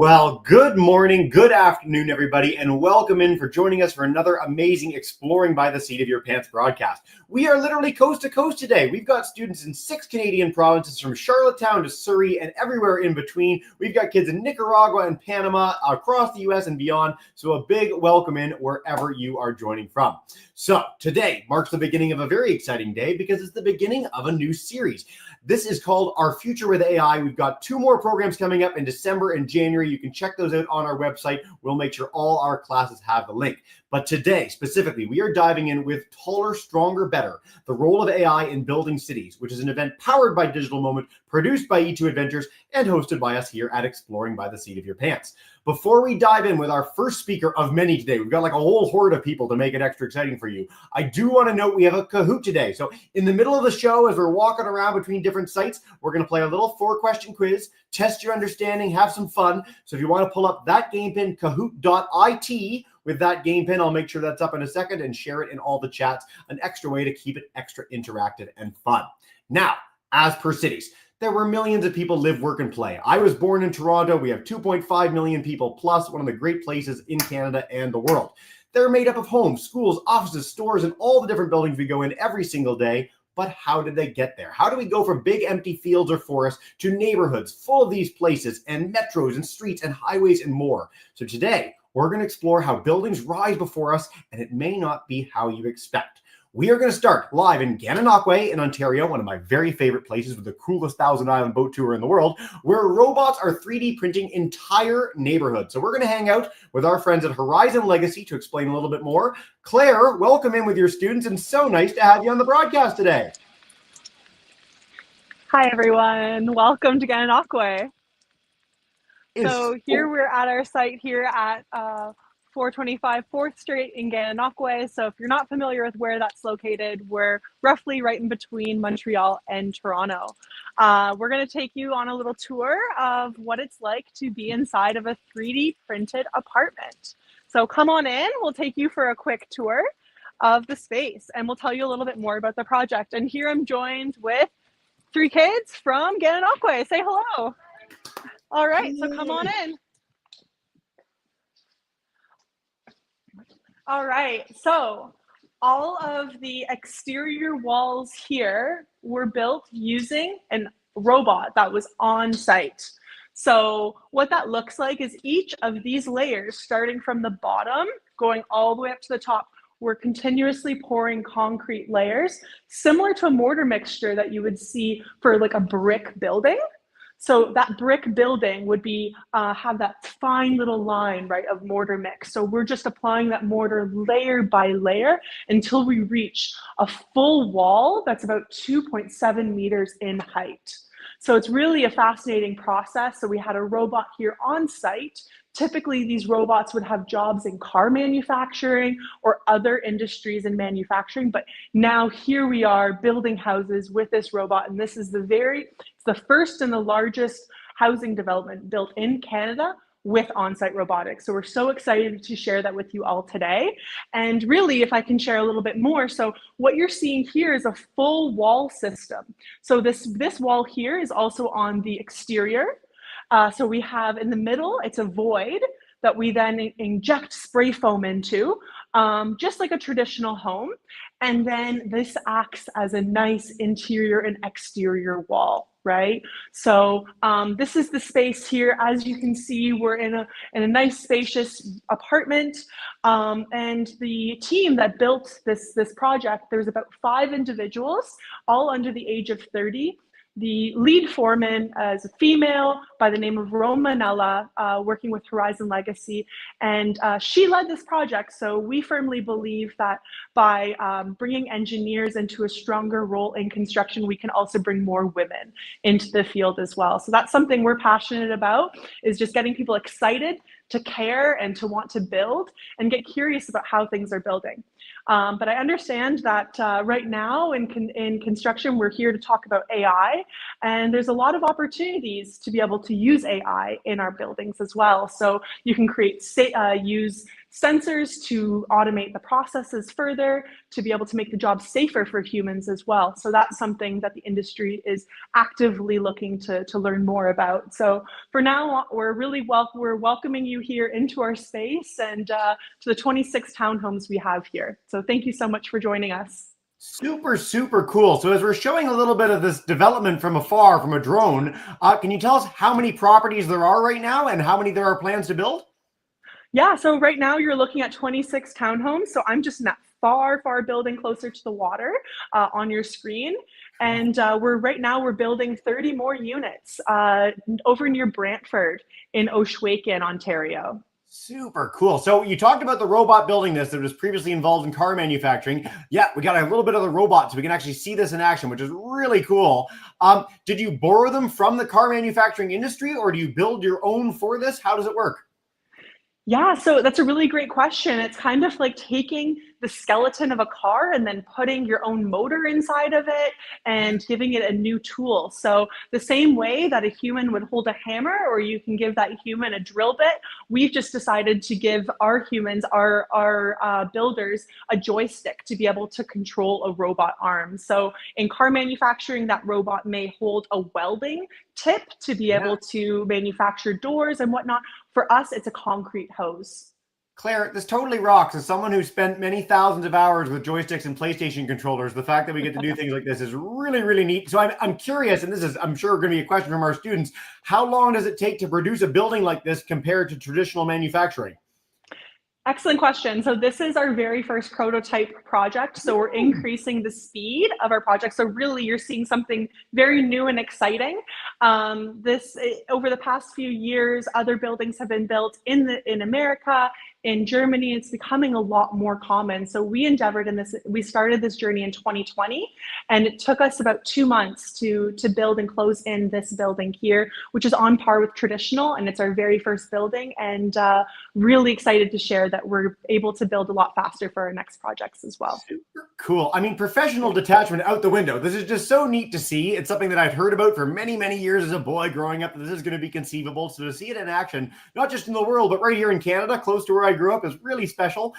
Well, good morning, good afternoon, everybody, and welcome in for joining us for another amazing Exploring by the Seat of Your Pants broadcast. We are literally coast to coast today. We've got students in 6 Canadian provinces from Charlottetown to Surrey and everywhere in between. We've got kids in Nicaragua and Panama, across the US and beyond. So a big welcome in wherever you are joining from. So today marks the beginning of a very exciting day because it's the beginning of a new series. This is called Our Future with AI. We've got 2 more programs coming up in December and January. You can check those out on our website. We'll make sure all our classes have the link. But today, specifically, we are diving in with Taller, Stronger, Better, the role of AI in building cities, which is an event powered by Digital Moment, produced by E2 Adventures, and hosted by us here at Exploring by the Seat of Your Pants. Before we dive in with our first speaker of many today, we've got like a whole horde of people to make it extra exciting for you. I do want to note we have a Kahoot today. So in the middle of the show, as we're walking around between different sites, we're going to play a little 4-question quiz, test your understanding, have some fun. So if you want to pull up that game pin, kahoot.it, with that game pin, I'll make sure that's up in a second and share it in all the chats, an extra way to keep it extra interactive and fun. Now, as per cities, there were millions of people live, work, and play. I was born in Toronto. We have 2.5 million people plus, one of the great places in Canada and the world. They're made up of homes, schools, offices, stores, and all the different buildings we go in every single day. But how did they get there? How do we go from big empty fields or forests to neighborhoods full of these places and metros and streets and highways and more? So today, we're going to explore how buildings rise before us, and it may not be how you expect. We are going to start live in Gananoque in Ontario, one of my very favorite places with the coolest Thousand Island boat tour in the world, where robots are 3D printing entire neighborhoods. So we're going to hang out with our friends at Horizon Legacy to explain a little bit more. Claire, welcome in with your students, and so nice to have you on the broadcast today. Hi, everyone. Welcome to Gananoque. So here we're at our site here at 425 4th Street in Gananoque. So if you're not familiar with where that's located, we're roughly right in between Montreal and Toronto. We're going to take you on a little tour of what it's like to be inside of a 3D printed apartment. So come on in. We'll take you for a quick tour of the space, and we'll tell you a little bit more about the project. And here I'm joined with 3 kids from Gananoque. Say hello. All right, so come on in. All right, so all of the exterior walls here were built using a robot that was on site. So what that looks like is each of these layers, starting from the bottom, going all the way up to the top, we're continuously pouring concrete layers, similar to a mortar mixture that you would see for like a brick building. So that brick building would be have that fine little line, right, of mortar mix. So we're just applying that mortar layer by layer until we reach a full wall that's about 2.7 meters in height. So it's really a fascinating process. So we had a robot here on site. Typically, these robots would have jobs in car manufacturing or other industries in manufacturing, but now here we are building houses with this robot, and this is the first and the largest housing development built in Canada with on-site robotics. So we're so excited to share that with you all today. And really, if I can share a little bit more, so what you're seeing here is a full wall system. So this wall here is also on the exterior. So we have in the middle, it's a void that we then inject spray foam into, just like a traditional home. And then this acts as a nice interior and exterior wall, right? So this is the space here. As you can see, we're in a nice spacious apartment. And the team that built this project, there's about 5 individuals, all under the age of 30. The lead foreman is a female by the name of Romanella, working with Horizon Legacy, and she led this project. So we firmly believe that by bringing engineers into a stronger role in construction, we can also bring more women into the field as well. So that's something we're passionate about, is just getting people excited to care and to want to build and get curious about how things are building. But I understand that right now in construction, we're here to talk about AI, and there's a lot of opportunities to be able to use AI in our buildings as well. So you can use sensors to automate the processes further, to be able to make the job safer for humans as well. So that's something that the industry is actively looking to learn more about. So for now, we're welcoming you here into our space and to the 26 townhomes we have here. So thank you so much for joining us. Super, super cool. So as we're showing a little bit of this development from afar, from a drone, can you tell us how many properties there are right now and how many there are plans to build? Yeah, so right now you're looking at 26 townhomes. So I'm just in that far building closer to the water on your screen. And we're building 30 more units over near Brantford in Oshwaken, Ontario. Super cool. So you talked about the robot building this that was previously involved in car manufacturing. Yeah, we got a little bit of the robot so we can actually see this in action, which is really cool. Did you borrow them from the car manufacturing industry or do you build your own for this? How does it work? Yeah, so that's a really great question. It's kind of like taking the skeleton of a car and then putting your own motor inside of it and giving it a new tool. So, the same way that a human would hold a hammer, or you can give that human a drill bit, we've just decided to give our humans, our builders, a joystick to be able to control a robot arm. So, in car manufacturing, that robot may hold a welding tip to be able to manufacture doors and whatnot. For us, it's a concrete hose. Claire, this totally rocks. As someone who spent many thousands of hours with joysticks and PlayStation controllers, the fact that we get to do things like this is really, really neat. So I'm curious, and this is, I'm sure, going to be a question from our students. How long does it take to produce a building like this compared to traditional manufacturing? Excellent question. So this is our very first prototype project. So we're increasing the speed of our project. So really, you're seeing something very new and exciting. Over the past few years, other buildings have been built in America, in Germany. It's becoming a lot more common. So we endeavored in this. We started this journey in 2020, and it took us about 2 months to build and close in this building here, which is on par with traditional, and it's our very first building. And really excited to share that we're able to build a lot faster for our next projects as well. Super cool. I mean, professional detachment out the window. This is just so neat to see. It's something that I've heard about for many, many years as a boy growing up. This is going to be conceivable. So to see it in action, not just in the world, but right here in Canada, close to where I grew up, is really special.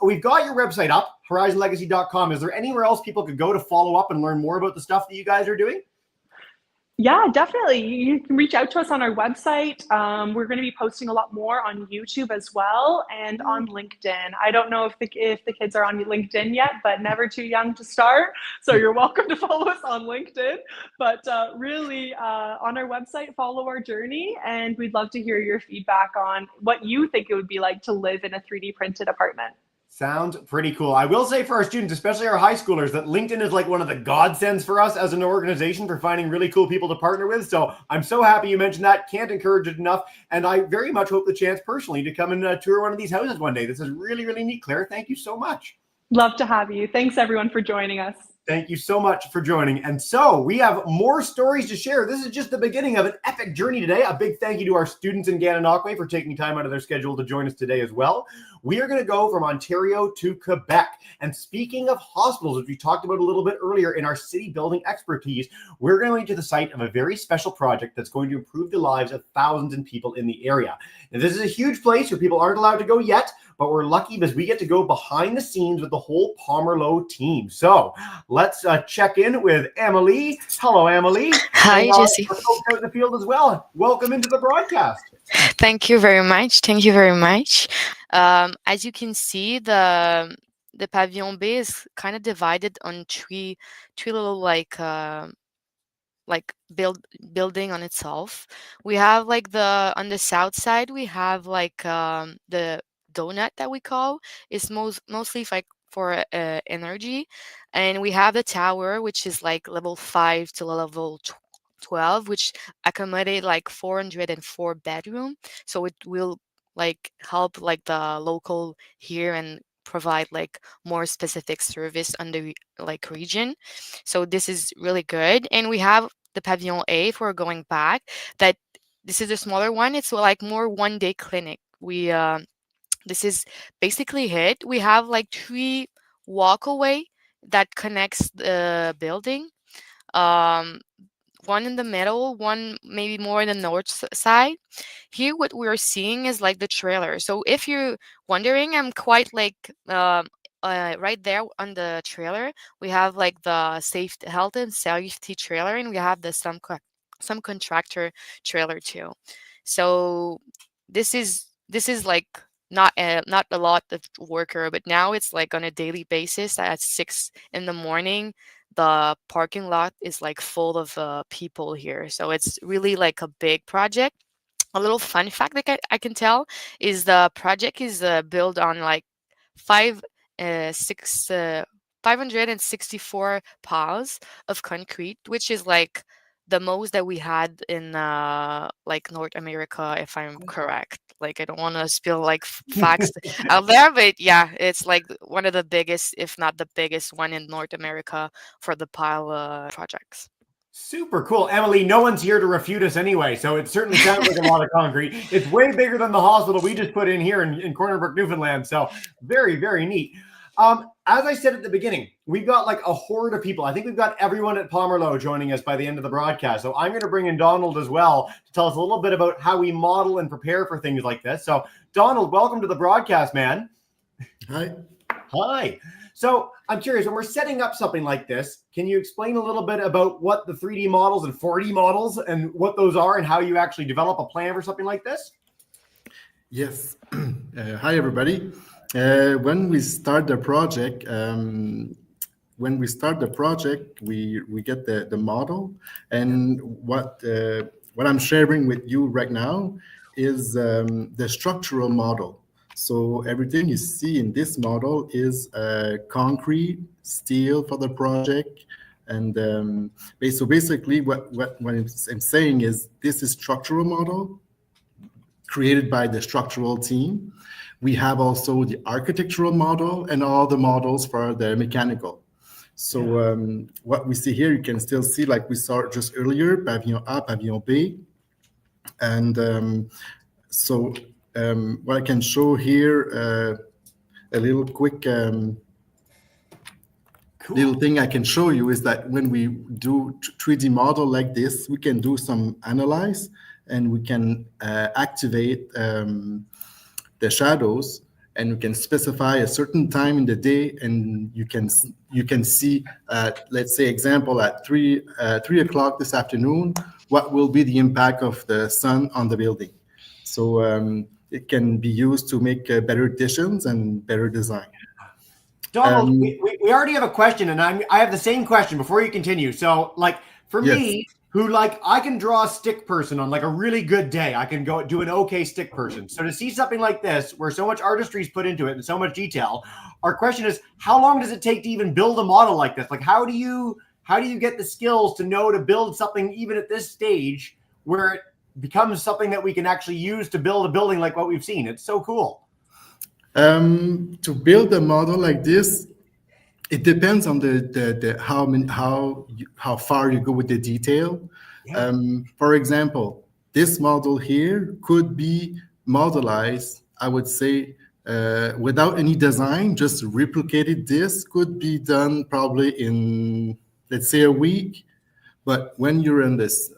We've got your website up, horizonlegacy.com. Is there anywhere else people could go to follow up and learn more about the stuff that you guys are doing? Yeah, definitely. You can reach out to us on our website. We're going to be posting a lot more on YouTube as well and on LinkedIn. I don't know if the kids are on LinkedIn yet, but never too young to start. So you're welcome to follow us on LinkedIn. But really, on our website, follow our journey, and we'd love to hear your feedback on what you think it would be like to live in a 3D printed apartment. Sounds pretty cool. I will say for our students, especially our high schoolers, that LinkedIn is like one of the godsends for us as an organization for finding really cool people to partner with. So I'm so happy you mentioned that. Can't encourage it enough. And I very much hope the chance personally to come and tour one of these houses one day. This is really, really neat, Claire. Thank you so much. Love to have you. Thanks, everyone, for joining us. Thank you so much for joining. And so we have more stories to share. This is just the beginning of an epic journey today. A big thank you to our students in Gananoque for taking time out of their schedule to join us today as well. We are going to go from Ontario to Quebec. And speaking of hospitals, which we talked about a little bit earlier in our city building expertise, we're going to the site of a very special project that's going to improve the lives of thousands of people in the area. Now, this is a huge place where people aren't allowed to go yet, but we're lucky because we get to go behind the scenes with the whole Pomerleau team. So let's check in with Emily. Hello, Emily. Hi, and, Jesse. for folks out in the field as well. Welcome into the broadcast. Thank you very much. Thank you very much. As you can see, the pavilion B is kind of divided on three little building on itself. We have like on the south side we have like the donut that we call is mostly like for energy, and we have the tower which is like level 5 to level 12, which accommodate like 404 bedroom. So it will like help like the local here and provide like more specific service on the like region. So this is really good. And we have the pavilion A, if we're going back, that this is a smaller one. It's like more 1 day clinic. We this is basically it. We have like 3 walkaway that connects the building. Um, one in the middle, one maybe more in the north side. Here, what we're seeing is like the trailer. So if you're wondering, I'm quite like right there on the trailer. We have like the safety, health and safety trailer, and we have the some contractor trailer too. So this is like not a lot of worker, but now it's like on a daily basis at 6 in the morning. The parking lot is like full of people here, so it's really like a big project. A little fun fact that I can tell is the project is built on like five six 564 piles of concrete, which is like the most that we had in like North America, if I'm correct. Like I don't want to spill like facts out there, but yeah, it's like one of the biggest, if not the biggest one in North America for the pile projects. Super cool. Emily, no one's here to refute us anyway, so it certainly sounds like a lot of concrete. It's way bigger than the hospital we just put in here in Corner Brook, Newfoundland. So very, very neat. As I said at the beginning, we've got like a horde of people. I think we've got everyone at Pomerleau joining us by the end of the broadcast. So I'm going to bring in Donald as well to tell us a little bit about how we model and prepare for things like this. So Donald, welcome to the broadcast, man. Hi. Hi. So I'm curious, when we're setting up something like this, can you explain a little bit about what the 3D models and 4D models and what those are and how you actually develop a plan for something like this? Yes. Hi, everybody. When we start the project, we get the model, and what I'm sharing with you right now is the structural model. So everything you see in this model is concrete, steel for the project, and so basically what I'm saying is this is structural model created by the structural team. We have also the architectural model and all the models for the mechanical. So what we see here, you can still see, like we saw just earlier, pavillon A, pavillon B. And what I can show here, a little quick little thing I can show you is that when we do 3D model like this, we can do some analyze, and we can activate the shadows, and we can specify a certain time in the day, and you can see, let's say, example, at 3 o'clock this afternoon, what will be the impact of the sun on the building. So it can be used to make better decisions and better design. Donald, we already have a question, and I have the same question before you continue. So, like, for me, who like I can draw a stick person on like a really good day, I can go do an okay stick person. So to see something like this, where so much artistry is put into it and so much detail, our question is, how long does it take to even build a model like this? Like, how do you get the skills to know to build something even at this stage where it becomes something that we can actually use to build a building like what we've seen? It's so cool. To build a model like this, it depends on how far you go with the detail. Yeah. For example, this model here could be modelized, I would say, without any design, just replicated. This could be done probably in, let's say, a week. But when you're in this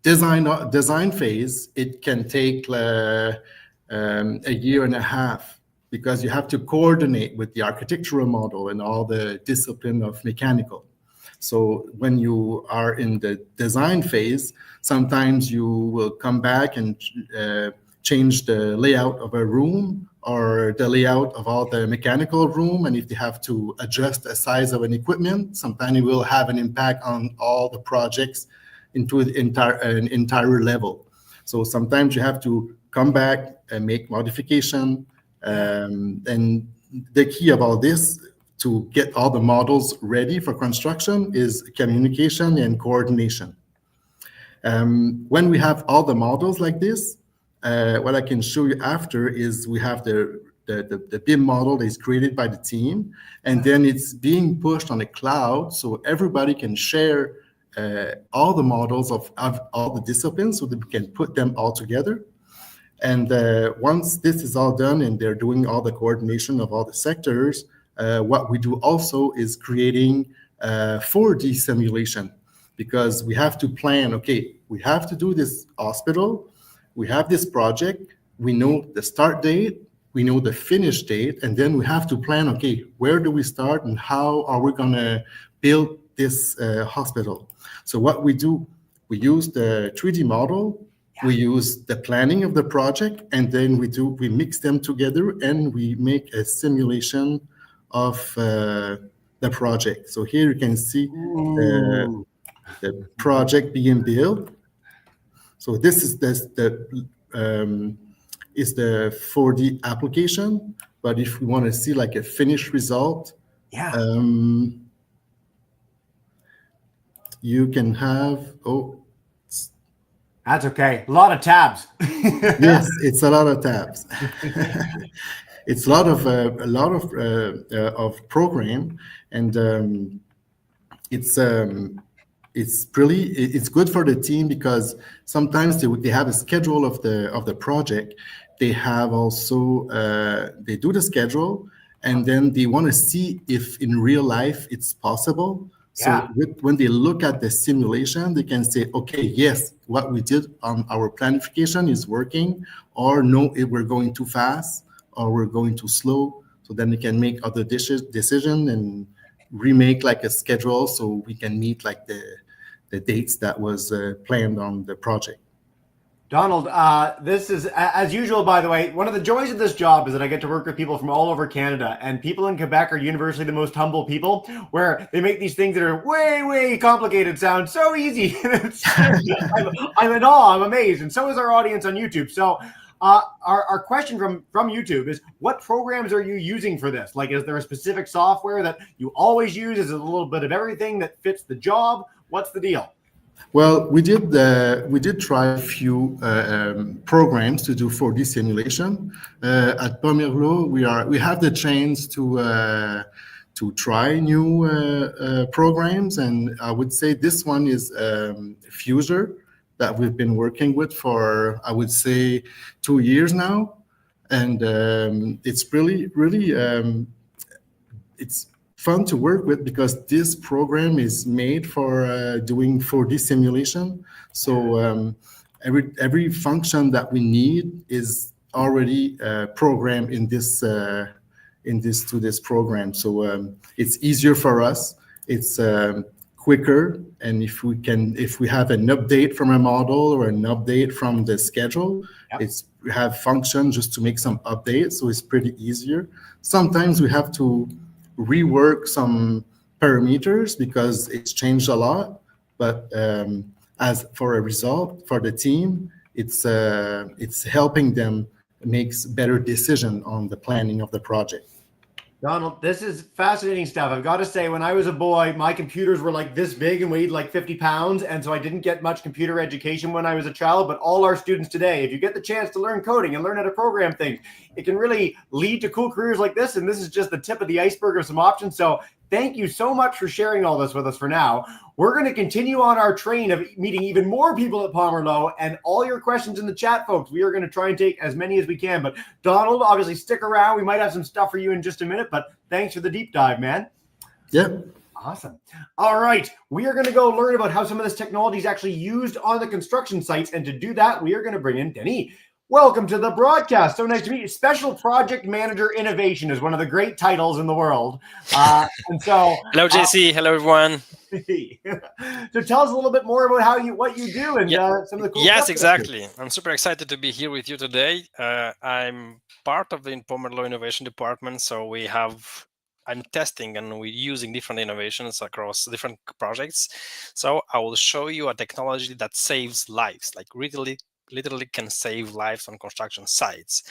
design phase, it can take a year and a half, because you have to coordinate with the architectural model and all the discipline of mechanical. So when you are in the design phase, sometimes you will come back and change the layout of a room or the layout of all the mechanical room. And if you have to adjust the size of an equipment, sometimes it will have an impact on all the projects into an entire level. So sometimes you have to come back and make modification. And the key of all this, to get all the models ready for construction, is communication and coordination. When we have all the models like this, what I can show you after is we have the BIM model that is created by the team, and then it's being pushed on the cloud, so everybody can share all the models of all the disciplines, so that we can put them all together. And once this is all done and they're doing all the coordination of all the sectors, what we do also is creating 4D simulation. because we have to plan, okay, we have to do this hospital, we have this project, we know the start date, we know the finish date, and then we have to plan, okay, where do we start and how are we going to build this hospital? So what we do, we use the 3D model, we use the planning of the project, and then we mix them together and we make a simulation of the project. So here you can see the project being built. So this is the 4D application, but if we want to see like a finished result, you can have, that's okay. A lot of tabs. Yes, it's a lot of tabs. It's a lot of program, and it's good for the team because sometimes they have a schedule of the project. They have also they do the schedule, and then they want to see if in real life it's possible. So when they look at the simulation, they can say, okay, yes, what we did on our planification is working, or no, we're going too fast, or we're going too slow. So then they can make other decision and remake like a schedule so we can meet like the dates that was planned on the project. Donald, this is, as usual, by the way, one of the joys of this job is that I get to work with people from all over Canada, and people in Quebec are universally the most humble people, where they make these things that are way, way complicated sound so easy. I'm in awe, I'm amazed, and so is our audience on YouTube. So our question from YouTube is, what programs are you using for this? Like, is there a specific software that you always use? Is it a little bit of everything that fits the job? What's the deal? Well, we did try a few programs to do 4D simulation. At Pomerleau, we have the chance to try new programs, and I would say this one is Fuser that we've been working with for, I would say, 2 years now, and it's really it's fun to work with because this program is made for doing 4D simulation. So every function that we need is already programmed in this program. So it's easier for us. It's quicker, and if we have an update from a model or an update from the schedule, we have function just to make some updates. So it's pretty easier. Sometimes we have to rework some parameters because it's changed a lot, but as for a result for the team, it's helping them make better decision on the planning of the project. Donald, this is fascinating stuff. I've got to say, when I was a boy, my computers were like this big and weighed like 50 pounds. And so I didn't get much computer education when I was a child. But all our students today, if you get the chance to learn coding and learn how to program things, it can really lead to cool careers like this. And this is just the tip of the iceberg of some options. So thank you so much for sharing all this with us for now. We're going to continue on our train of meeting even more people at Pomerleau, and all your questions in the chat, folks. We are going to try and take as many as we can. But Donald, obviously stick around. We might have some stuff for you in just a minute, but thanks for the deep dive, man. Yep. Awesome. All right. We are going to go learn about how some of this technology is actually used on the construction sites. And to do that, we are going to bring in Denis. Welcome to the broadcast. So nice to meet you. Special Project Manager Innovation is one of the great titles in the world. And so, hello, JC. Hello, everyone. So tell us a little bit more about what you do and some of the cool Yes, stuff. exactly. I'm super excited to be here with you today. I'm part of the Pomerleau Innovation Department, so I'm testing and we're using different innovations across different projects. So I will show you a technology that saves lives, like literally can save lives on construction sites.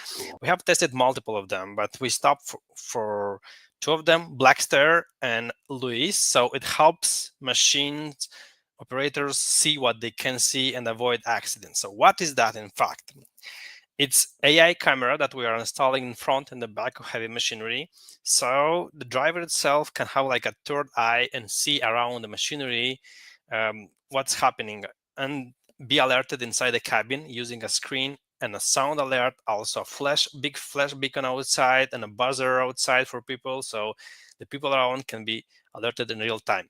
We have tested multiple of them, but we stopped for two of them, Blackster and Luis. So it helps machine operators see what they can see and avoid accidents. So what is that in fact? It's AI camera that we are installing in front and the back of heavy machinery. So the driver itself can have like a third eye and see around the machinery what's happening and be alerted inside the cabin using a screen and a sound alert, also a big flash beacon outside and a buzzer outside for people. So the people around can be alerted in real time.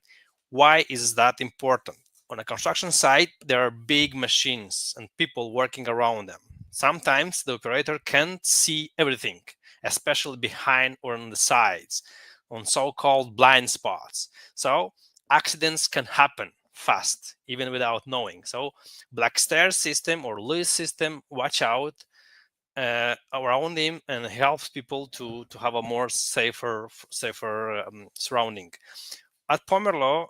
Why is that important? on a construction site, there are big machines and people working around them. Sometimes the operator can't see everything, especially behind or on the sides, on so-called blind spots. So accidents can happen fast, even without knowing. So black stairs system or Lewis system, watch out around him and helps people to have a more safer surrounding. At Pomerlo,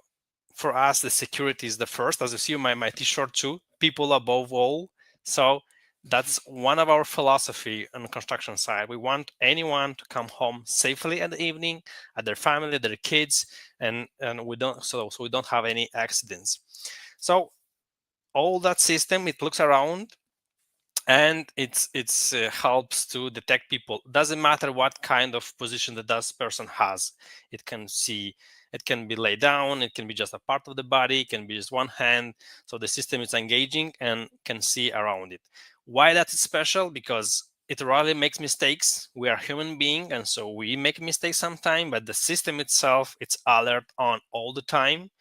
for us, the security is the first. As you see my t-shirt too, people above all. So that's one of our philosophy on the construction side. We want anyone to come home safely at the evening, at their family, their kids, and we don't so we don't have any accidents. So all that system, it looks around and it's helps to detect people. Doesn't matter what kind of position that person has. It can see, it can be laid down, it can be just a part of the body, it can be just one hand. So the system is engaging and can see around it. Why that is special? Because it rarely makes mistakes. We are human beings, and so we make mistakes sometimes, but the system itself, it's alert on all the time.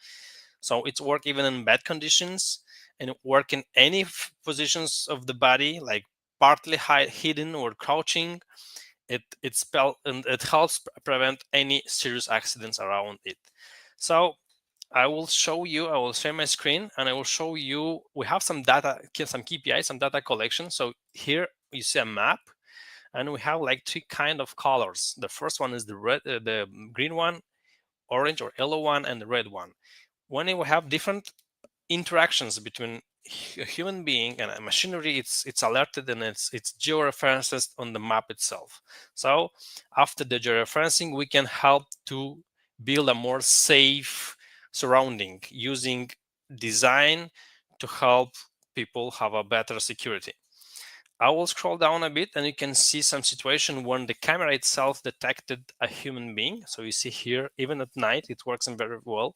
So it's work even in bad conditions, and work in any positions of the body, like partly hidden or crouching. And it helps prevent any serious accidents around it. So I will show you, I will share my screen and I will show you, we have some data, some KPIs, some data collection. So here you see a map and we have like three kind of colors. The first one is the red, the green one, orange or yellow one, and the red one. When we have different interactions between a human being and a machinery, it's alerted and it's georeferenced on the map itself. So after the georeferencing, we can help to build a more safe surrounding using design to help people have a better security. I will scroll down a bit and you can see some situation when the camera itself detected a human being. So you see here, even at night, it works very well.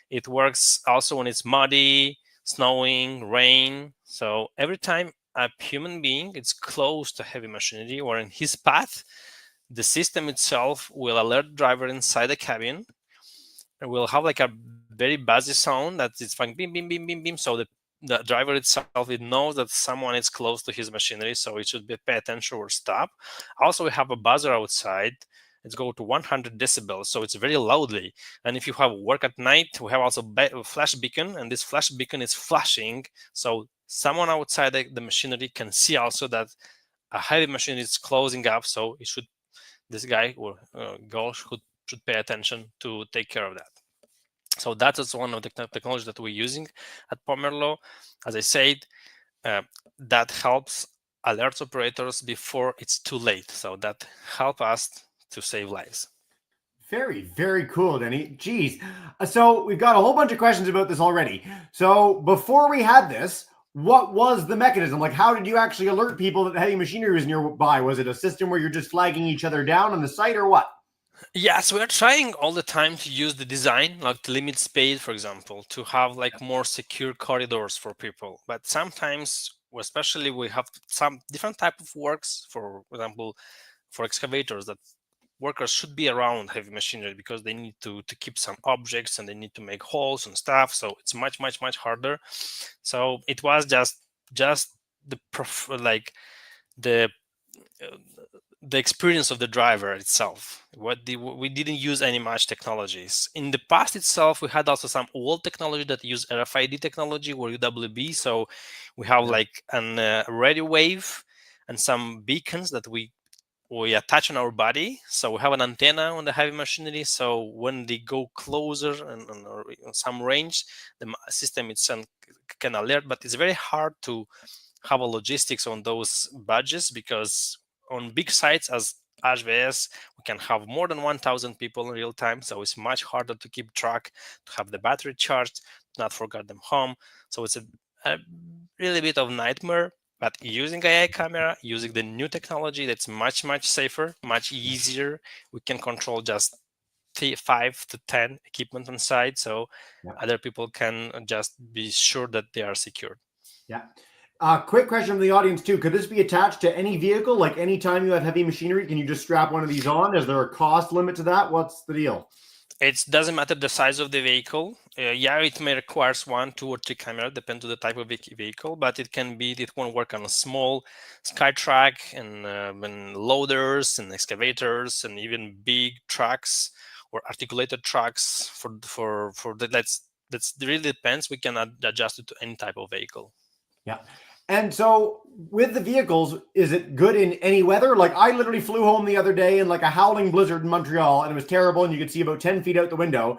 It works also when it's muddy, snowing, rain. So every time a human being is close to heavy machinery or in his path, the system itself will alert the driver inside the cabin and will have like a very buzzy sound that it's like beep, beep, beep, beep, beep. So the driver itself, it knows that someone is close to his machinery, so it should pay attention or stop. Also, we have a buzzer outside. It's go to 100 decibels, so it's very loudly. And if you have work at night, we have also a flash beacon, and this flash beacon is flashing, so someone outside the machinery can see also that a heavy machine is closing up. So it should, this guy or girl should pay attention to take care of that. So that is one of the technology that we're using at Pomerlo. As I said, that helps alerts operators before it's too late. So that help us to save lives. Very, very cool, Denny. Geez. So we've got a whole bunch of questions about this already. So before we had this, what was the mechanism? Like, how did you actually alert people that heavy machinery was nearby? Was it a system where you're just flagging each other down on the site or what? Yes, we're trying all the time to use the design, like the limit speed, for example, to have like more secure corridors for people. But sometimes, especially we have some different type of works, for example, for excavators, that workers should be around heavy machinery because they need to keep some objects and they need to make holes and stuff. So it's much harder. So it was just the experience of the driver itself. We didn't use any much technologies. In the past itself, we had also some old technology that used RFID technology or UWB. So we have like a radio wave and some beacons that we attach on our body. So we have an antenna on the heavy machinery. So when they go closer and in some range, the system itself can alert. But it's very hard to have a logistics on those badges because on big sites as HVS, we can have more than 1,000 people in real time. So it's much harder to keep track, to have the battery charged, not forget them home. So it's a really bit of nightmare. But using AI camera, using the new technology, that's much safer, much easier. We can control just 5 to 10 equipment on site, so other people can just be sure that they are secured. Yeah. Quick question from the audience too. Could this be attached to any vehicle? Like anytime you have heavy machinery, can you just strap one of these on? Is there a cost limit to that? What's the deal? It doesn't matter the size of the vehicle. Yeah, it may require 1, 2, or 3 cameras, depending on the type of vehicle, but it won't work on a small SkyTrack and loaders and excavators and even big trucks or articulated trucks. That's really depends. We can adjust it to any type of vehicle. Yeah. And so with the vehicles, is it good in any weather? Like I literally flew home the other day in like a howling blizzard in Montreal and it was terrible and you could see about 10 feet out the window.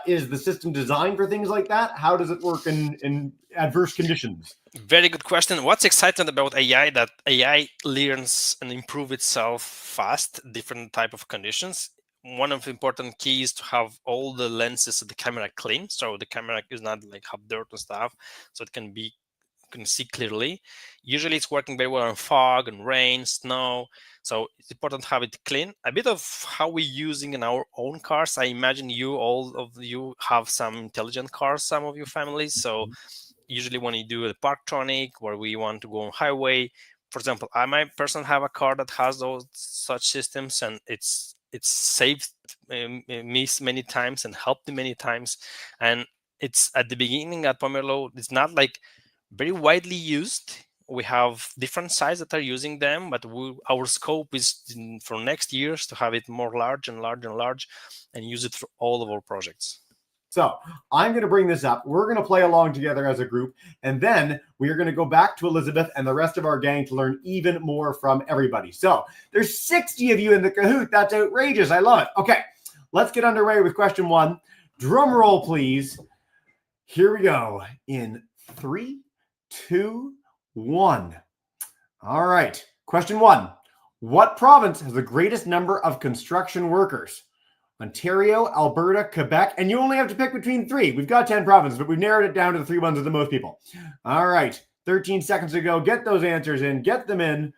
Is the system designed for things like that? How does it work in adverse conditions? Very good question. What's exciting about AI that AI learns and improve itself fast, different type of conditions. One of the important keys to have all the lenses of the camera clean. So the camera is not like have dirt and stuff. So it can see clearly. Usually it's working very well on fog and rain, snow. So it's important to have it clean. A bit of how we're using in our own cars. I imagine all of you have some intelligent cars, some of your families. So usually when you do a Parktronic where we want to go on highway, for example, I might personally have a car that has those such systems, and it's saved me many times and helped me many times. And it's at the beginning at Pomelo, it's not like very widely used. We have different sites that are using them, but our scope is for next years to have it more large and large and large and use it for all of our projects. So I'm going to bring this up. We're going to play along together as a group, and then we are going to go back to Elizabeth and the rest of our gang to learn even more from everybody. So there's 60 of you in the Kahoot. That's outrageous. I love it. Okay, let's get underway with question 1. Drum roll, please. Here we go. In 3, 2, 1. All right. Question 1. What province has the greatest number of construction workers? Ontario, Alberta, Quebec, and you only have to pick between 3. We've got 10 provinces, but we've narrowed it down to the 3 ones with the most people. All right. 13 seconds to go. Get those answers in. Get them in.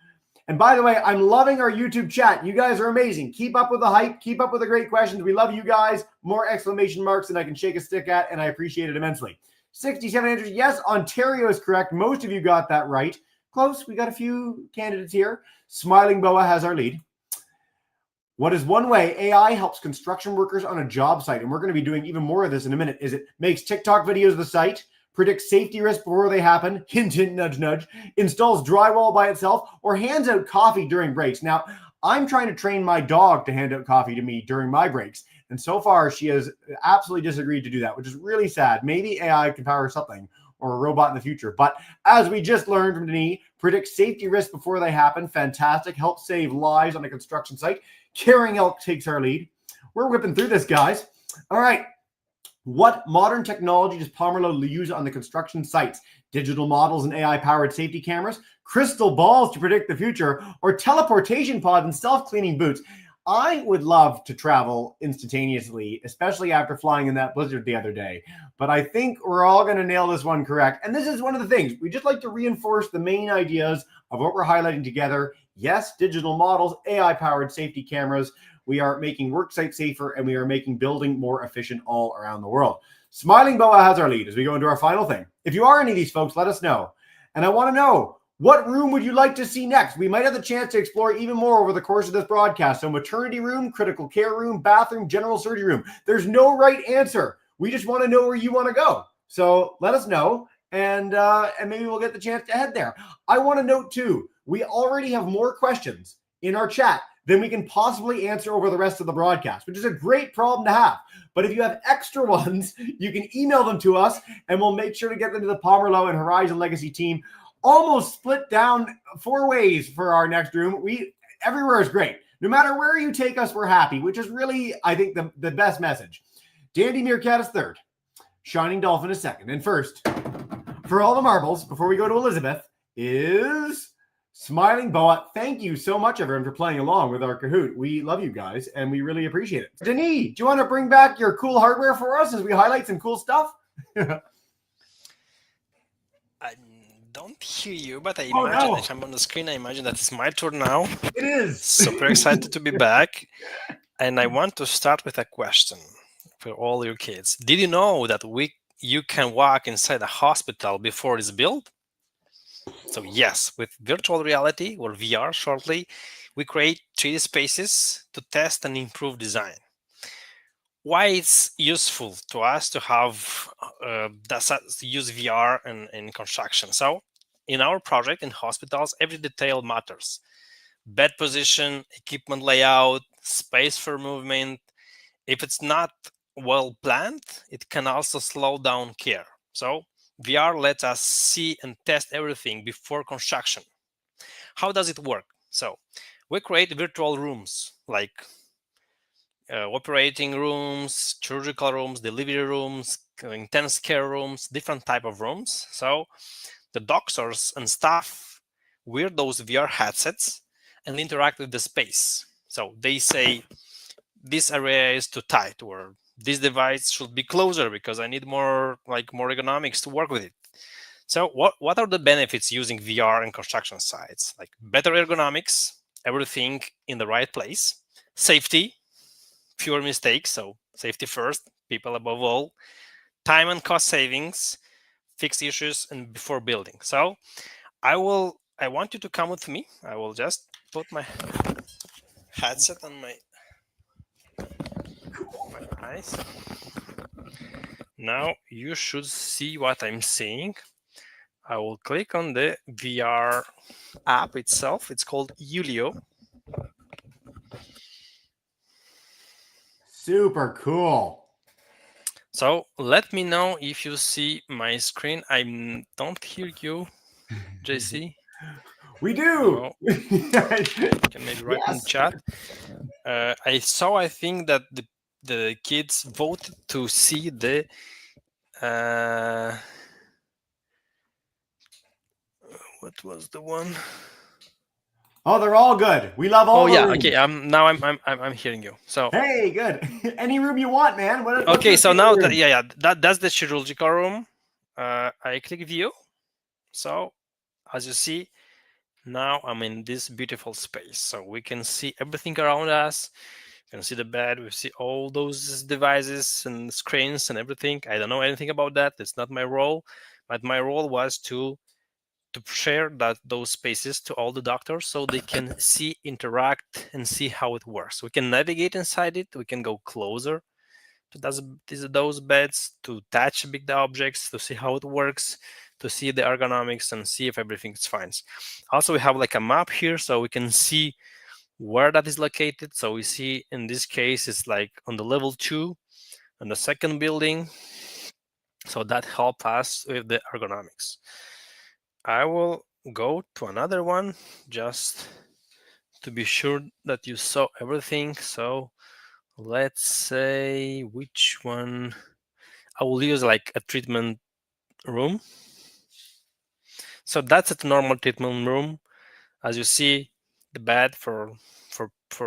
And by the way, I'm loving our YouTube chat. You guys are amazing. Keep up with the hype. Keep up with the great questions. We love you guys. More exclamation marks than I can shake a stick at, and I appreciate it immensely. 67 answers. Yes, Ontario is correct. Most of you got that right. Close. We got a few candidates here. Smiling Boa has our lead. What is one way AI helps construction workers on a job site? And we're going to be doing even more of this in a minute. Is it makes TikTok videos of the site, predicts safety risks before they happen, hint, hint, nudge, nudge, installs drywall by itself, or hands out coffee during breaks? Now, I'm trying to train my dog to hand out coffee to me during my breaks. And so far, she has absolutely disagreed to do that, which is really sad. Maybe AI can power something or a robot in the future. But as we just learned from Denis, predicts safety risks before they happen. Fantastic. Helps save lives on a construction site. Caring Elk takes our lead. We're whipping through this, guys. All right. What modern technology does Pomerleau use on the construction sites? Digital models and AI-powered safety cameras, crystal balls to predict the future, or teleportation pods and self-cleaning boots? I would love to travel instantaneously, especially after flying in that blizzard the other day. But I think we're all going to nail this one correct. And this is one of the things. We just like to reinforce the main ideas of what we're highlighting together. Yes, digital models, AI-powered safety cameras. We are making work sites safer, and we are making building more efficient all around the world. Smiling Boa has our lead as we go into our final thing. If you are any of these folks, let us know. And I want to know, what room would you like to see next? We might have the chance to explore even more over the course of this broadcast. So maternity room, critical care room, bathroom, general surgery room. There's no right answer. We just want to know where you want to go. So let us know, and maybe we'll get the chance to head there. I want to note too, we already have more questions in our chat than we can possibly answer over the rest of the broadcast, which is a great problem to have. But if you have extra ones, you can email them to us, and we'll make sure to get them to the Pomerleau and Horizon Legacy team. Almost split down 4 ways for our next room. Everywhere is great. No matter where you take us, we're happy, which is really, I think, the best message. Dandy Meerkat is 3rd. Shining Dolphin is 2nd. And first, for all the marbles, before we go to Elizabeth, is Smiling Boa. Thank you so much, everyone, for playing along with our Kahoot. We love you guys, and we really appreciate it. Denis, do you want to bring back your cool hardware for us as we highlight some cool stuff? I don't hear you, but I imagine if I'm on the screen, I imagine that it's my turn now. It is. Super excited to be back. And I want to start with a question for all your kids. Did you know that you can walk inside a hospital before it's built? So yes, with virtual reality or VR shortly, we create 3D spaces to test and improve design. why it's useful to us to have to use VR in construction. So in our project in hospitals, every detail matters. Bed position, equipment layout, space for movement. If it's not well planned, it can also slow down care. So VR lets us see and test everything before construction. How does it work? So we create virtual rooms like operating rooms, surgical rooms, delivery rooms, intense care rooms, different type of rooms. So the doctors and staff wear those VR headsets and interact with the space. So they say, this area is too tight, or this device should be closer because I need more ergonomics to work with it. So what are the benefits using VR in construction sites? Like better ergonomics, everything in the right place, safety, fewer mistakes, so safety first, people above all, time and cost savings, fix issues and before building. So I want you to come with me. I will just put my headset on my eyes. Now you should see what I'm seeing. I will click on the VR app itself. It's called Ulio. Super cool. So let me know if you see my screen. I don't hear you, JC. We do. No. Can maybe write in chat. I think that the kids voted to see the what was the one? Oh, they're all good. We love all. Oh yeah, rooms. okay. Now I'm hearing you. So hey, good. Any room you want, man. Okay, so now that's the chirurgical room. I click view. So as you see, now I'm in this beautiful space. So we can see everything around us. You can see the bed. We see all those devices and screens and everything. I don't know anything about that. It's not my role, but my role was to share those spaces to all the doctors so they can see, interact, and see how it works. We can navigate inside it. We can go closer to those beds, to touch big objects, to see how it works, to see the ergonomics and see if everything is fine. Also, we have like a map here so we can see where that is located. So we see in this case, it's like on the level 2 on the second building. So that helps us with the ergonomics. I will go to another one just to be sure that you saw everything. So let's say which one. I will use like a treatment room. So that's a normal treatment room. As you see, the bed for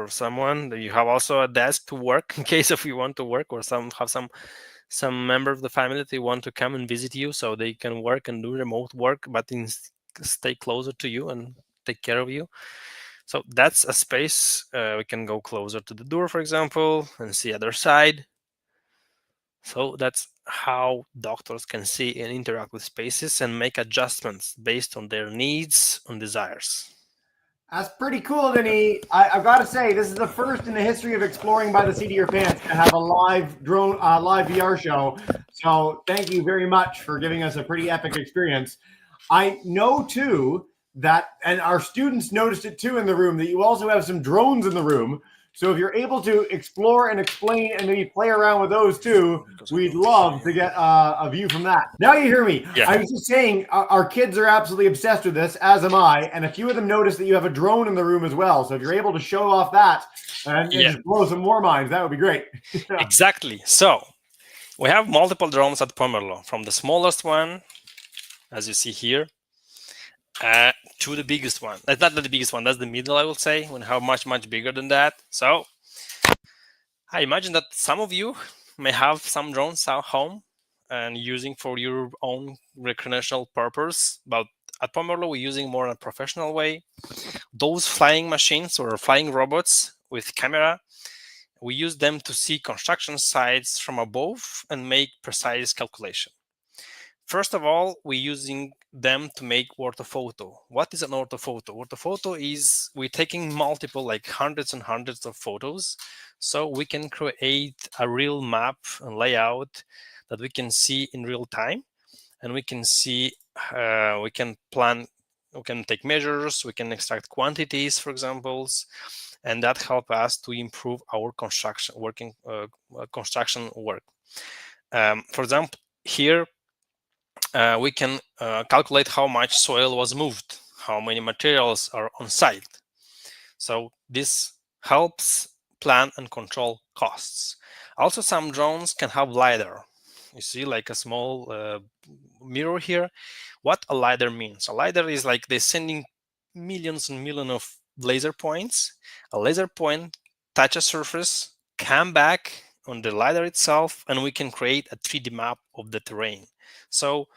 someone. You have also a desk to work in case if you want to work, or some member of the family that they want to come and visit you, so they can work and do remote work, but stay closer to you and take care of you. So that's a space. We can go closer to the door, for example, and see other side. So that's how doctors can see and interact with spaces and make adjustments based on their needs and desires. That's pretty cool, Denis. I've got to say, this is the first in the history of Exploring by the Seat of Your Pants to have a live drone, live VR show. So thank you very much for giving us a pretty epic experience. I know too that, and our students noticed it too in the room, that you also have some drones in the room. So if you're able to explore and explain and maybe play around with those too, we'd love to get a view from that. Now you hear me. Yeah. I was just saying, our kids are absolutely obsessed with this, as am I. And a few of them noticed that you have a drone in the room as well. So if you're able to show off that and just blow some more minds, that would be great. Exactly. So we have multiple drones at Pomerlo, from the smallest one, as you see here, to the biggest one. That's not the biggest one, that's the middle, I will say, when how much bigger than that. So I imagine that some of you may have some drones at home and using for your own recreational purpose, but at Pomerlo we're using more in a professional way. Those flying machines or flying robots with camera, we use them to see construction sites from above and make precise calculation. First of all, we're using them to make orthophoto. What is an orthophoto? Orthophoto is we're taking multiple, like hundreds and hundreds of photos, so we can create a real map and layout that we can see in real time, and we can see, we can plan, we can take measures, we can extract quantities, for examples, and that help us to improve our construction work. For example, here we can calculate how much soil was moved, how many materials are on site. So this helps plan and control costs. Also, some drones can have LiDAR. You see like a small mirror here. What a LiDAR means? A LiDAR is like they're sending millions and millions of laser points. A laser point touch a surface, come back on the LiDAR itself, and we can create a 3D map of the terrain. So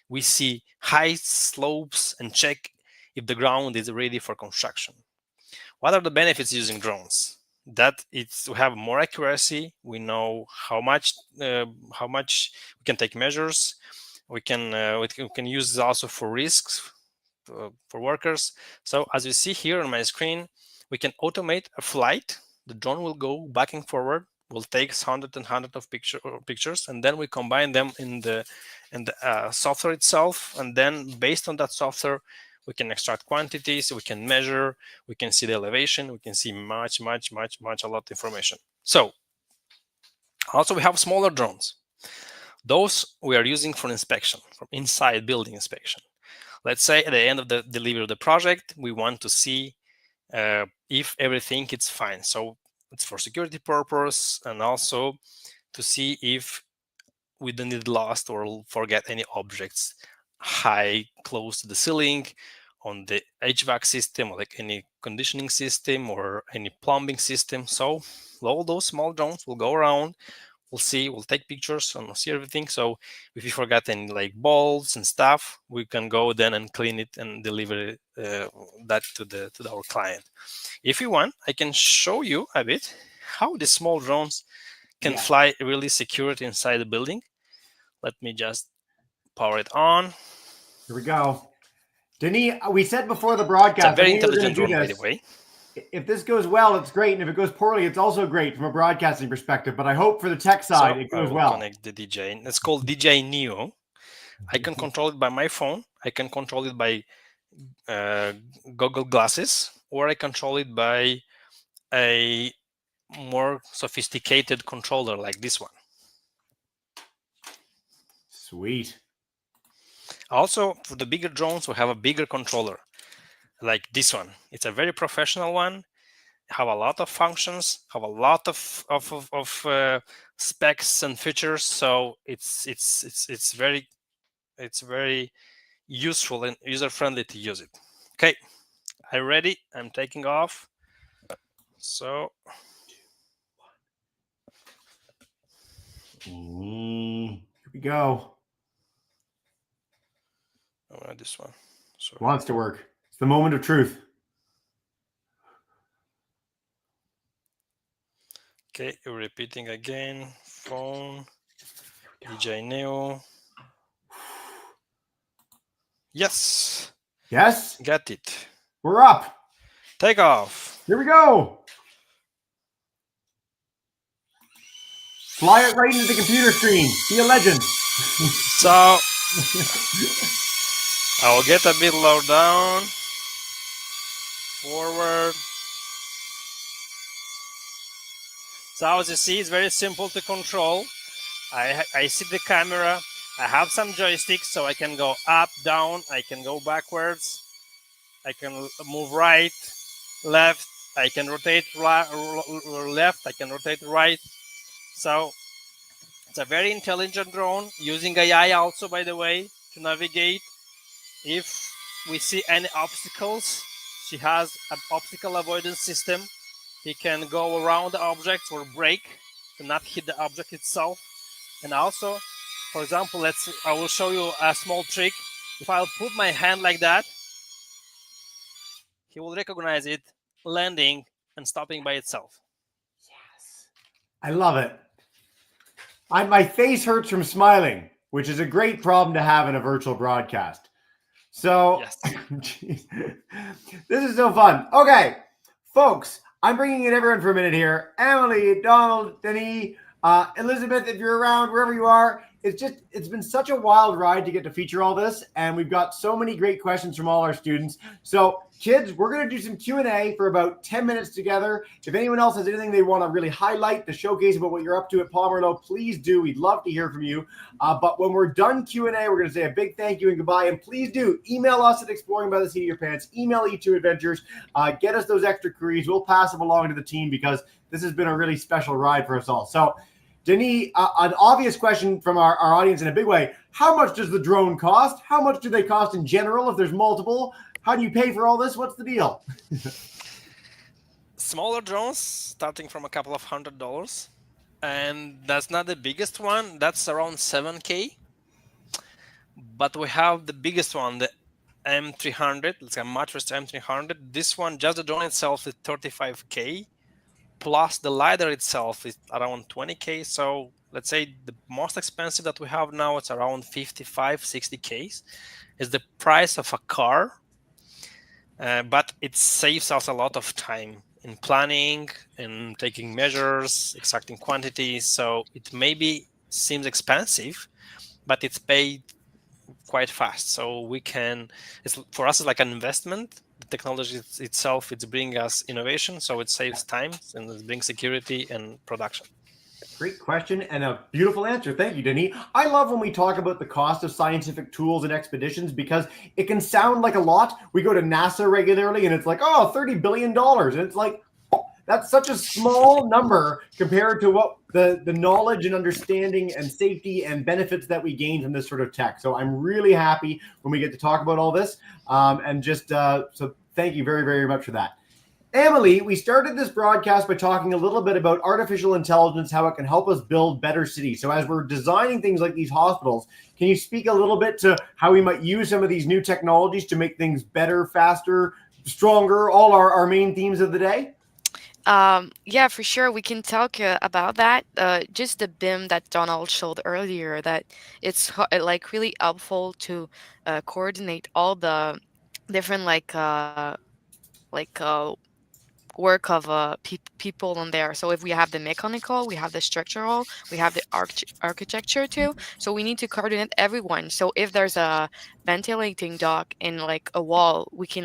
we see heights, slopes, and check if the ground is ready for construction. What are the benefits using drones? That we have more accuracy. We know how much we can take measures. We can use this also for risks for workers. So as you see here on my screen, we can automate a flight. The drone will go back and forward. We'll take hundreds and hundreds of pictures, and then we combine them in the software itself. And then based on that software, we can extract quantities, we can measure, we can see the elevation, we can see much, a lot of information. So also we have smaller drones. Those we are using for inspection, from inside building inspection. Let's say at the end of the delivery of the project, we want to see if everything is fine. So it's for security purpose, and also to see if we don't need lost or forget any objects high close to the ceiling, on the HVAC system, or like any conditioning system or any plumbing system. So all those small drones will go around, we'll see, we'll take pictures and we'll see everything. So if you forgot any like bolts and stuff, we can go then and clean it and deliver that to our client. If you want, I can show you a bit how the small drones can fly really secure inside the building. Let me just power it on. Here we go. Denis, we said before the broadcast, it's a very intelligent drone, by the way. If this goes well, it's great. And if it goes poorly, it's also great from a broadcasting perspective. But I hope for the tech side, it goes well. Connect the DJI. It's called DJI Neo. I can control it by my phone. I can control it by Google Glasses, or I control it by a more sophisticated controller like this one. Sweet. Also, for the bigger drones, we have a bigger controller like this one. It's a very professional one. Have a lot of functions, have a lot of specs and features. So it's very useful and user friendly to use it. Okay, I'm ready. I'm taking off. So here we go. This one. Sorry. Wants to work. It's the moment of truth. Okay, you're repeating again. Phone. DJI Neo. Yes. Yes. Got it. We're up. Take off. Here we go. Fly it right into the computer screen. Be a legend. So I will get a bit low down, forward. So as you see, it's very simple to control. I see the camera. I have some joysticks, so I can go up, down. I can go backwards. I can move right, left. I can rotate left. I can rotate right. So it's a very intelligent drone, using AI also, by the way, to navigate. If we see any obstacles, she has an obstacle avoidance system. He can go around the objects or brake to not hit the object itself. And also, for example, I will show you a small trick. If I'll put my hand like that, he will recognize it, landing and stopping by itself. Yes. I love it. My face hurts from smiling, which is a great problem to have in a virtual broadcast. So, Yes. geez, this is so fun. Okay, folks, I'm bringing in everyone for a minute here. Emily, Donald, Denis, Elizabeth, if you're around, wherever you are, it's been such a wild ride to get to feature all this, and we've got so many great questions from all our students. So, kids, we're going to do some Q&A for about 10 minutes together. If anyone else has anything they want to really highlight to showcase about what you're up to at Pomerleau, please do. We'd love to hear from you. But when we're done Q&A, we're going to say a big thank you and goodbye. And please do email us at Exploring by the Seat of Your Pants. Email E2 Adventures. Get us those extra queries. We'll pass them along to the team because this has been a really special ride for us all. So, Denis, an obvious question from our audience in a big way. How much does the drone cost? How much do they cost in general if there's multiple? How do you pay for all this? What's the deal? Smaller drones starting from a couple of $100. And that's not the biggest one. That's around 7K. But we have the biggest one, the M300. It's a mattress M300. This one, just the drone itself is 35K. Plus the LiDAR itself is around 20K. So let's say the most expensive that we have now, it's around 55, 60K. Is the price of a car. But it saves us a lot of time in planning and taking measures, extracting quantities. So it maybe seems expensive, but it's paid quite fast. So we can, for us, it's like an investment. The technology itself, it's bringing us innovation. So it saves time and it brings security and production. Great question and a beautiful answer. Thank you, Denis. I love when we talk about the cost of scientific tools and expeditions because it can sound like a lot. We go to NASA regularly and it's like, oh, $30 billion. And it's like, that's such a small number compared to what the knowledge and understanding and safety and benefits that we gain from this sort of tech. So I'm really happy when we get to talk about all this. So thank you very, very much for that. Emily, we started this broadcast by talking a little bit about artificial intelligence, how it can help us build better cities. So as we're designing things like these hospitals, can you speak a little bit to how we might use some of these new technologies to make things better, faster, stronger, all our main themes of the day? Yeah, for sure. We can talk about that. Just the BIM that Donald showed earlier, that it's like really helpful to coordinate all the different work of people on there. So if we have the mechanical, we have the structural, we have the architecture too. So we need to coordinate everyone. So if there's a ventilating duct in like a wall, we can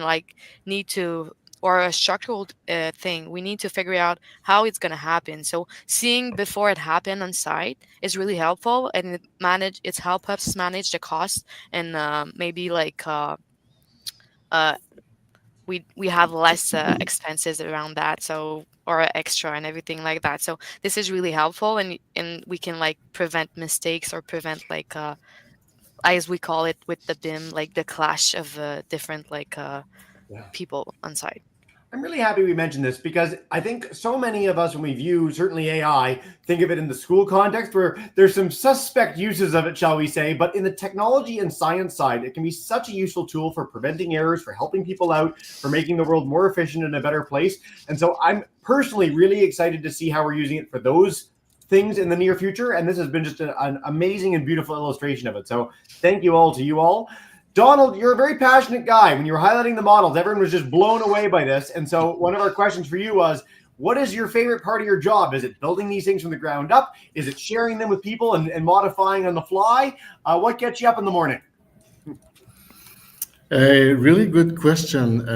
need to, or a structural thing, we need to figure out how it's going to happen. So seeing before it happened on site is really helpful, and it helps us manage the cost and maybe we have less expenses around that, so, or extra and everything like that. So this is really helpful, and we can prevent mistakes or prevent as we call it with the BIM, the clash of different people on site. I'm really happy we mentioned this because I think so many of us, when we view certainly AI, think of it in the school context where there's some suspect uses of it, shall we say. But in the technology and science side, it can be such a useful tool for preventing errors, for helping people out, for making the world more efficient and a better place. And so I'm personally really excited to see how we're using it for those things in the near future. And this has been just an amazing and beautiful illustration of it. So thank you all to you all. Donald, you're a very passionate guy. When you were highlighting the models, everyone was just blown away by this. And so one of our questions for you was, what is your favorite part of your job? Is it building these things from the ground up? Is it sharing them with people and modifying on the fly? What gets you up in the morning? A really good question.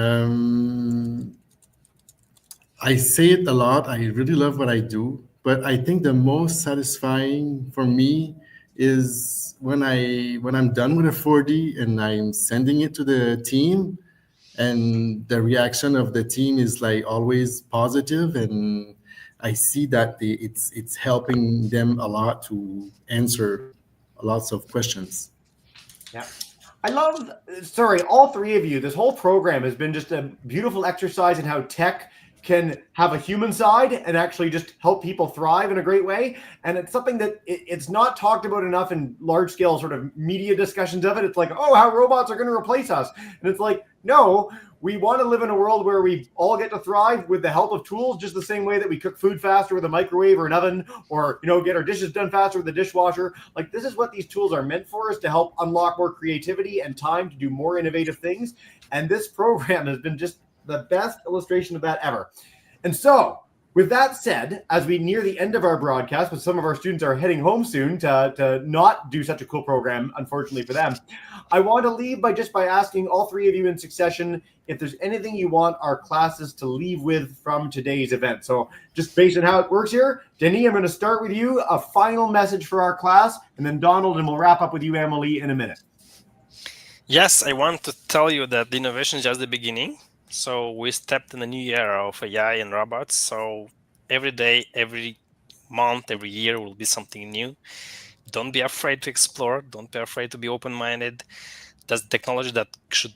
I say it a lot. I really love what I do, but I think the most satisfying for me is when I'm done with a 4D and I'm sending it to the team, and the reaction of the team is always positive, and I see that it's helping them a lot to answer lots of questions. Yeah. I love, all three of you, this whole program has been just a beautiful exercise in how tech can have a human side and actually just help people thrive in a great way. And it's something that it's not talked about enough in large scale sort of media discussions of it. It's like, oh, how robots are going to replace us. And it's like, no, We want to live in a world where we all get to thrive with the help of tools, just the same way that we cook food faster with a microwave or an oven, or get our dishes done faster with a dishwasher. Like, this is what these tools are meant for, is to help unlock more creativity and time to do more innovative things. And this program has been just the best illustration of that ever. And so, with that said, as we near the end of our broadcast, but some of our students are heading home soon to not do such a cool program, unfortunately for them, I want to leave by asking all three of you in succession if there's anything you want our classes to leave with from today's event. So just based on how it works here, Denis, I'm going to start with you, a final message for our class, and then Donald, and we'll wrap up with you, Emily, in a minute. Yes, I want to tell you that the innovation is just the beginning. So we stepped in a new era of AI and robots. So every day, every month, every year will be something new. Don't be afraid to explore. Don't be afraid to be open-minded. That's technology that should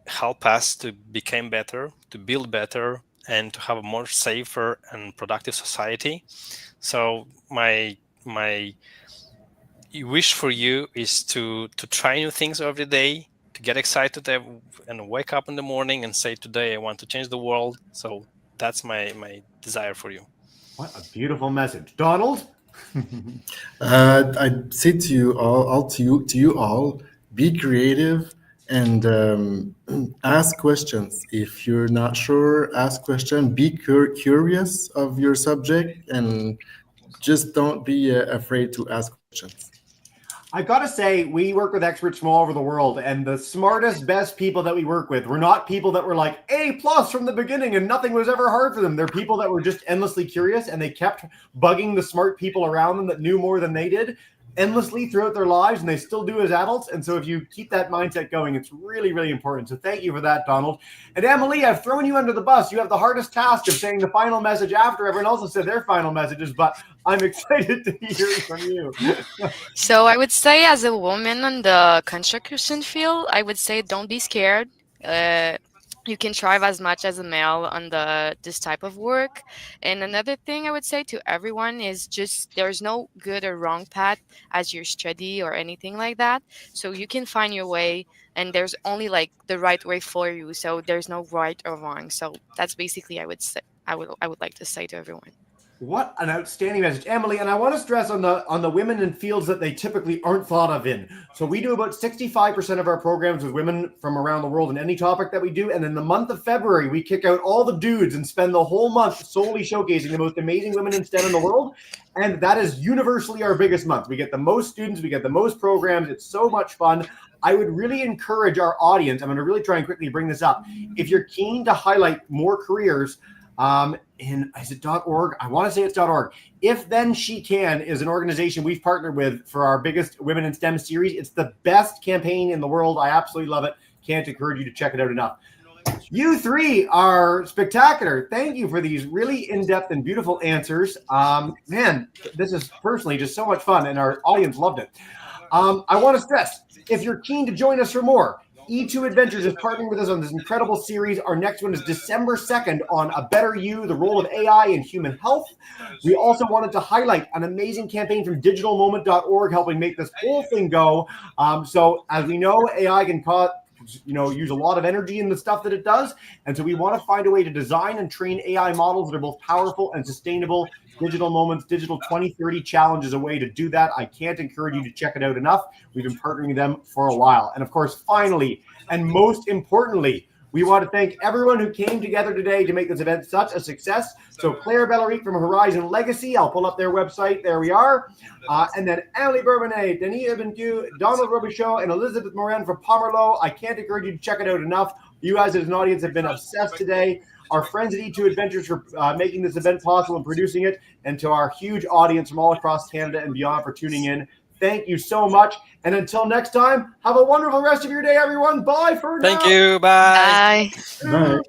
help us to become better, to build better, and to have a more safer and productive society. So my wish for you is to try new things every day, to get excited and wake up in the morning and say, today I want to change the world. So that's my desire for you. What a beautiful message. Donald? I'd say to you all, be creative and ask questions. If you're not sure, ask questions. Be curious of your subject, and just don't be afraid to ask questions. I gotta say, we work with experts from all over the world, and the smartest, best people that we work with were not people that were like A+ from the beginning and nothing was ever hard for them. They're people that were just endlessly curious, and they kept bugging the smart people around them that knew more than they did endlessly throughout their lives, and they still do as adults. And so if you keep that mindset going, it's really, really important. So thank you for that, Donald. And Emily, I've thrown you under the bus. You have the hardest task of saying the final message after everyone else has said their final messages, but I'm excited to hear from you. So I would say, as a woman in the construction field, I would say don't be scared. You can thrive as much as a male on this type of work. And another thing I would say to everyone is just there's no good or wrong path as your study or anything like that. So you can find your way, and there's only like the right way for you. So there's no right or wrong. So that's basically I would like to say to everyone. What an outstanding message, Emily. And I want to stress on the women in fields that they typically aren't thought of in. So we do about 65% of our programs with women from around the world in any topic that we do. And in the month of February, we kick out all the dudes and spend the whole month solely showcasing the most amazing women in STEM in the world. And that is universally our biggest month. We get the most students, we get the most programs. It's so much fun. I would really encourage our audience, I'm going to really try and quickly bring this up. If you're keen to highlight more careers, is it .org? I want to say it's .org. If Then She Can is an organization we've partnered with for our biggest Women in STEM series. It's the best campaign in the world. I absolutely love it. Can't encourage you to check it out enough. You three are spectacular. Thank you for these really in-depth and beautiful answers. Man, this is personally just so much fun, and our audience loved it. I want to stress, if you're keen to join us for more, E2 Adventures is partnering with us on this incredible series. Our next one is December 2nd on A Better You, the role of AI in human health. We also wanted to highlight an amazing campaign from digitalmoment.org helping make this whole thing go. So as we know, AI can use a lot of energy in the stuff that it does. And so we want to find a way to design and train AI models that are both powerful and sustainable. Digital Moments Digital 2030 Challenge is a way to do that. I can't encourage you to check it out enough. We've been partnering with them for a while. And of course, finally, and most importantly, we want to thank everyone who came together today to make this event such a success. So Claire Bellerique from Horizon Legacy, I'll pull up their website. There we are. And then Emily Bourbonnais, Denis Ebencu, Donald Robichaud, and Elizabeth Morin from Pomerleau. I can't encourage you to check it out enough. You guys as an audience have been obsessed today. Our friends at E2 Adventures for making this event possible and producing it, and to our huge audience from all across Canada and beyond for tuning in. Thank you so much. And until next time, have a wonderful rest of your day, everyone. Bye for now. Thank you. Bye. Bye. Bye.